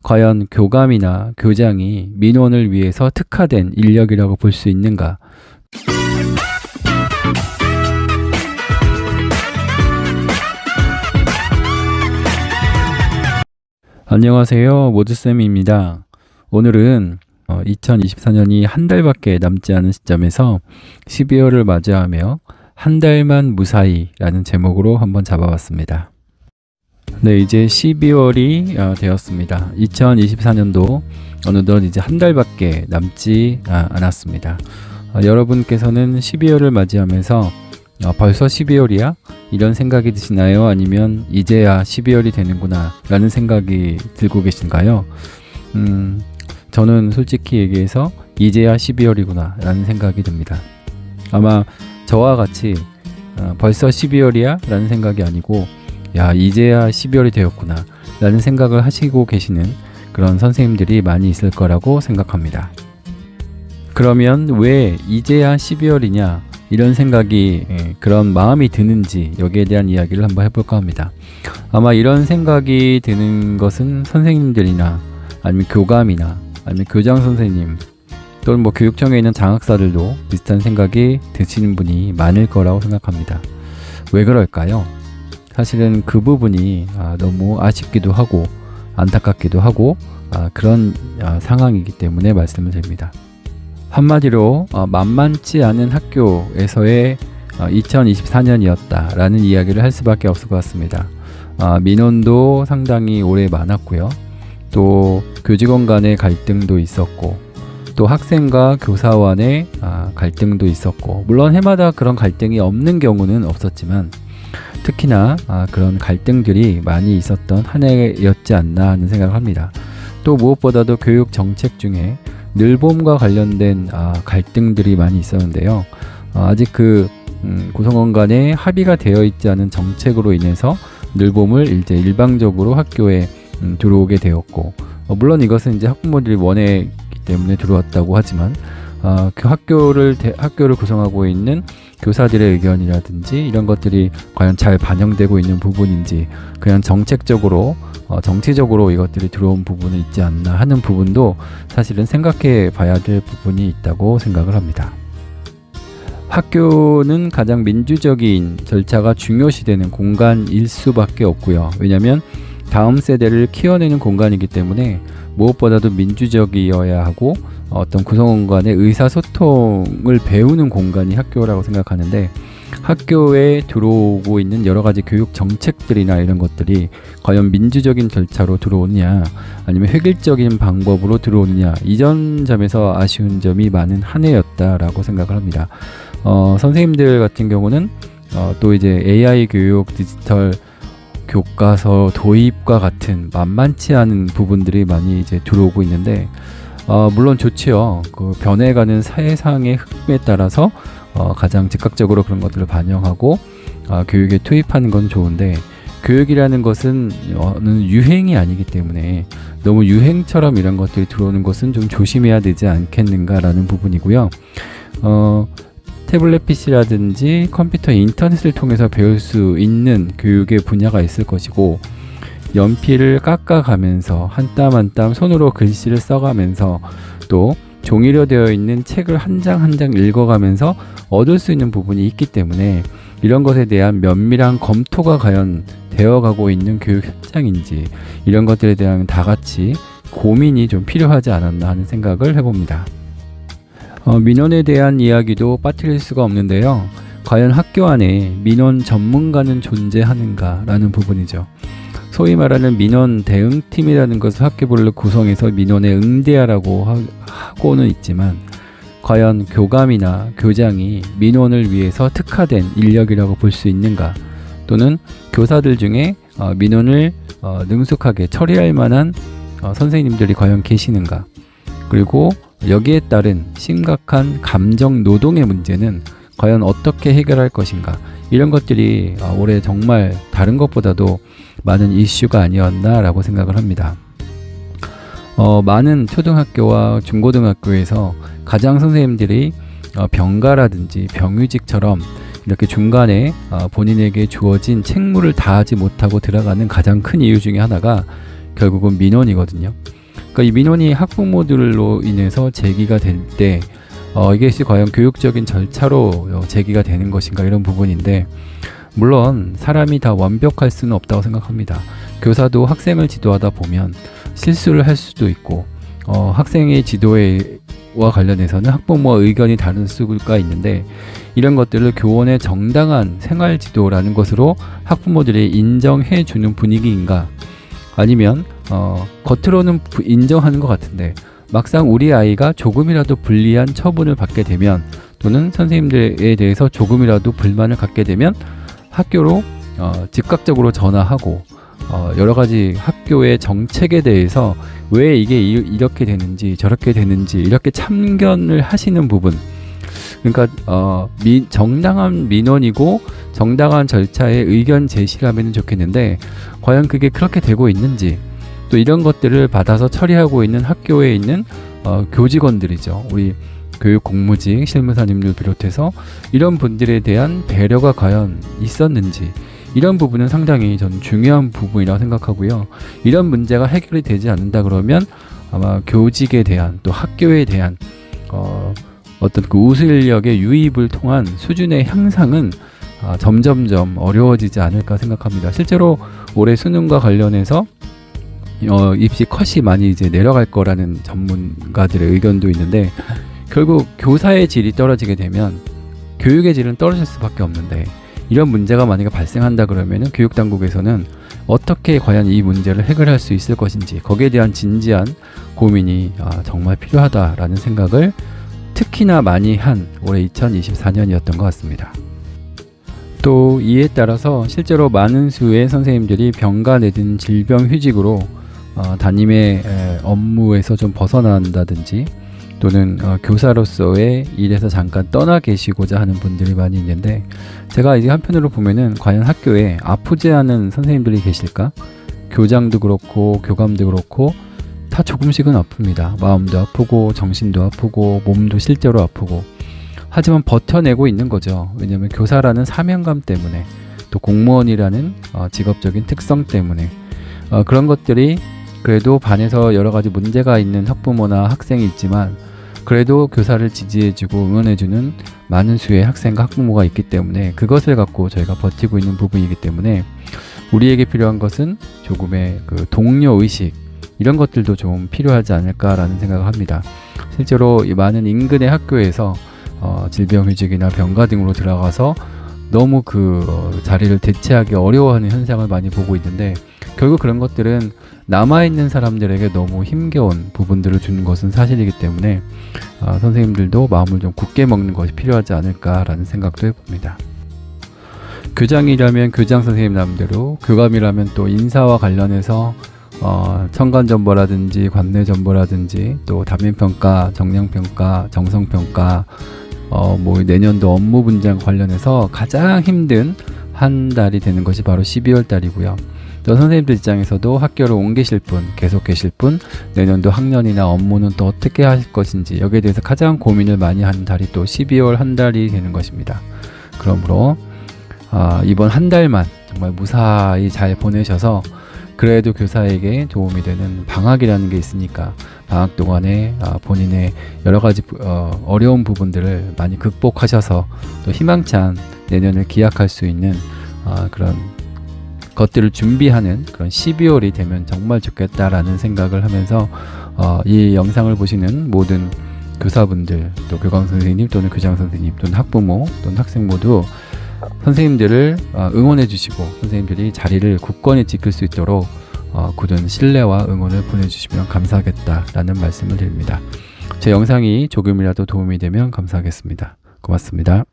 과연 교감이나 교장이 민원을 위해서 특화된 인력이라고 볼 수 있는가? 안녕하세요. 모드쌤입니다. 오늘은 2024년이 한 달밖에 남지 않은 시점에서 12월을 맞이하며 한 달만 무사히라는 제목으로 한번 잡아봤습니다. 네, 이제 12월이 되었습니다. 2024년도 어느덧 이제 한 달밖에 남지 않았습니다. 여러분께서는 12월을 맞이하면서 벌써 12월이야? 이런 생각이 드시나요? 아니면 이제야 12월이 되는구나 라는 생각이 들고 계신가요? 저는 솔직히 얘기해서 이제야 12월이구나 라는 생각이 듭니다. 아마 저와 같이 벌써 12월이야? 라는 생각이 아니고 야, 이제야 12월이 되었구나 라는 생각을 하시고 계시는 그런 선생님들이 많이 있을 거라고 생각합니다. 그러면 왜 이제야 12월이냐 이런 생각이 그런 마음이 드는지 여기에 대한 이야기를 한번 해볼까 합니다. 아마 이런 생각이 드는 것은 선생님들이나 아니면 교감이나 아니면 교장 선생님 또는 뭐 교육청에 있는 장학사들도 비슷한 생각이 드시는 분이 많을 거라고 생각합니다. 왜 그럴까요? 사실은 그 부분이 너무 아쉽기도 하고 안타깝기도 하고 그런 상황이기 때문에 말씀을 드립니다. 한마디로 만만치 않은 학교에서의 2024년이었다 라는 이야기를 할 수밖에 없을 것 같습니다. 민원도 상당히 오래 많았고요. 또 교직원 간의 갈등도 있었고 또 학생과 교사와의 갈등도 있었고 물론 해마다 그런 갈등이 없는 경우는 없었지만 특히나 그런 갈등들이 많이 있었던 한 해였지 않나 하는 생각을 합니다. 또 무엇보다도 교육 정책 중에 늘봄과 관련된 갈등들이 많이 있었는데요. 아직 그 구성원 간에 합의가 되어 있지 않은 정책으로 인해서 늘봄을 이제 일방적으로 학교에 들어오게 되었고 물론 이것은 이제 학부모들이 원했기 때문에 들어왔다고 하지만 그 학교를 구성하고 있는 교사들의 의견이라든지 이런 것들이 과연 잘 반영되고 있는 부분인지 그냥 정책적으로 정치적으로 이것들이 들어온 부분이 있지 않나 하는 부분도 사실은 생각해 봐야 될 부분이 있다고 생각을 합니다. 학교는 가장 민주적인 절차가 중요시되는 공간일 수밖에 없고요. 왜냐하면 다음 세대를 키워내는 공간이기 때문에 무엇보다도 민주적이어야 하고 어떤 구성원 간의 의사소통을 배우는 공간이 학교라고 생각하는데 학교에 들어오고 있는 여러 가지 교육 정책들이나 이런 것들이 과연 민주적인 절차로 들어오느냐 아니면 획일적인 방법으로 들어오느냐 이전 점에서 아쉬운 점이 많은 한 해였다라고 생각을 합니다. 선생님들 같은 경우는 또 이제 AI 교육 디지털 교과서 도입과 같은 만만치 않은 부분들이 많이 이제 들어오고 있는데 물론 좋지요. 그 변해가는 사회상의 흐름에 따라서 가장 즉각적으로 그런 것들을 반영하고 교육에 투입하는 건 좋은데 교육이라는 것은 어느 유행이 아니기 때문에 너무 유행처럼 이런 것들이 들어오는 것은 좀 조심해야 되지 않겠는가라는 부분이고요. 태블릿 PC라든지 컴퓨터 인터넷을 통해서 배울 수 있는 교육의 분야가 있을 것이고 연필을 깎아가면서 한 땀 한 땀 손으로 글씨를 써가면서 또 종이로 되어 있는 책을 한 장 한 장 읽어가면서 얻을 수 있는 부분이 있기 때문에 이런 것에 대한 면밀한 검토가 과연 되어가고 있는 교육 현장인지 이런 것들에 대한 다 같이 고민이 좀 필요하지 않았나 하는 생각을 해봅니다. 민원에 대한 이야기도 빠뜨릴 수가 없는데요. 과연 학교 안에 민원 전문가는 존재하는가라는 부분이죠. 소위 말하는 민원 대응팀이라는 것을 학교별로 구성해서 민원에 응대하라고 하고는 있지만 과연 교감이나 교장이 민원을 위해서 특화된 인력이라고 볼 수 있는가 또는 교사들 중에 민원을 능숙하게 처리할 만한 선생님들이 과연 계시는가 그리고 여기에 따른 심각한 감정 노동의 문제는 과연 어떻게 해결할 것인가 이런 것들이 올해 정말 다른 것보다도 많은 이슈가 아니었나라고 생각을 합니다. 많은 초등학교와 중고등학교에서 가장 선생님들이 병가라든지 병휴직처럼 이렇게 중간에 본인에게 주어진 책무를 다하지 못하고 들어가는 가장 큰 이유 중에 하나가 결국은 민원이거든요. 그러니까 이 민원이 학부모들로 인해서 제기가 될 때 이것이 과연 교육적인 절차로 제기가 되는 것인가, 이런 부분인데, 물론 사람이 다 완벽할 수는 없다고 생각합니다. 교사도 학생을 지도하다 보면 실수를 할 수도 있고, 학생의 지도와 관련해서는 학부모와 의견이 다를 수가 있는데, 이런 것들을 교원의 정당한 생활 지도라는 것으로 학부모들이 인정해 주는 분위기인가, 아니면 겉으로는 인정하는 것 같은데 막상 우리 아이가 조금이라도 불리한 처분을 받게 되면, 또는 선생님들에 대해서 조금이라도 불만을 갖게 되면 학교로 즉각적으로 전화하고 여러 가지 학교의 정책에 대해서 왜 이게 이렇게 되는지 저렇게 되는지 이렇게 참견을 하시는 부분, 그러니까 정당한 민원이고 정당한 절차에 의견 제시를 하면 좋겠는데, 과연 그게 그렇게 되고 있는지, 또 이런 것들을 받아서 처리하고 있는 학교에 있는 교직원들이죠. 우리 교육 공무직 실무사님들 비롯해서 이런 분들에 대한 배려가 과연 있었는지, 이런 부분은 상당히 저는 중요한 부분이라고 생각하고요. 이런 문제가 해결이 되지 않는다 그러면 아마 교직에 대한, 또 학교에 대한 어떤 그 우수 인력의 유입을 통한 수준의 향상은 점점점 어려워지지 않을까 생각합니다. 실제로 올해 수능과 관련해서 입시 컷이 많이 이제 내려갈 거라는 전문가들의 의견도 있는데, 결국 교사의 질이 떨어지게 되면 교육의 질은 떨어질 수밖에 없는데, 이런 문제가 만약에 발생한다 그러면은 교육당국에서는 어떻게 과연 이 문제를 해결할 수 있을 것인지, 거기에 대한 진지한 고민이 정말 필요하다라는 생각을 특히나 많이 한 올해 2024년이었던 것 같습니다. 또 이에 따라서 실제로 많은 수의 선생님들이 병가 내진 질병휴직으로 담임의 업무에서 좀 벗어난다든지, 또는 교사로서의 일에서 잠깐 떠나 계시고자 하는 분들이 많이 있는데, 제가 이제 한편으로 보면은 과연 학교에 아프지 않은 선생님들이 계실까? 교장도 그렇고 교감도 그렇고 다 조금씩은 아픕니다. 마음도 아프고 정신도 아프고 몸도 실제로 아프고, 하지만 버텨내고 있는 거죠. 왜냐하면 교사라는 사명감 때문에, 또 공무원이라는 직업적인 특성 때문에, 그런 것들이 그래도 반에서 여러 가지 문제가 있는 학부모나 학생이 있지만 그래도 교사를 지지해주고 응원해주는 많은 수의 학생과 학부모가 있기 때문에, 그것을 갖고 저희가 버티고 있는 부분이기 때문에 우리에게 필요한 것은 조금의 그 동료의식, 이런 것들도 좀 필요하지 않을까라는 생각을 합니다. 실제로 이 많은 인근의 학교에서 질병휴직이나 병가 등으로 들어가서 너무 그 자리를 대체하기 어려워하는 현상을 많이 보고 있는데, 결국 그런 것들은 남아있는 사람들에게 너무 힘겨운 부분들을 주는 것은 사실이기 때문에 선생님들도 마음을 좀 굳게 먹는 것이 필요하지 않을까라는 생각도 해봅니다. 교장이라면 교장 선생님 나름대로, 교감이라면 또 인사와 관련해서 청간전보라든지 관내전보라든지, 또 담임평가, 정량평가, 정성평가, 뭐 내년도 업무 분장 관련해서 가장 힘든 한 달이 되는 것이 바로 12월 달이고요. 또 선생님들 입장에서도 학교를 옮기실 분, 계속 계실 분, 내년도 학년이나 업무는 또 어떻게 하실 것인지, 여기에 대해서 가장 고민을 많이 하는 달이 또 12월 한 달이 되는 것입니다. 그러므로 이번 한 달만 정말 무사히 잘 보내셔서, 그래도 교사에게 도움이 되는 방학이라는 게 있으니까 방학 동안에 본인의 여러 가지 어려운 부분들을 많이 극복하셔서 또 희망찬 내년을 기약할 수 있는 그런 것들을 준비하는 그런 12월이 되면 정말 좋겠다라는 생각을 하면서 이 영상을 보시는 모든 교사분들, 또 교감 선생님 또는 교장 선생님 또는 학부모 또는 학생 모두 선생님들을 응원해 주시고, 선생님들이 자리를 굳건히 지킬 수 있도록 굳은 신뢰와 응원을 보내주시면 감사하겠다라는 말씀을 드립니다. 제 영상이 조금이라도 도움이 되면 감사하겠습니다. 고맙습니다.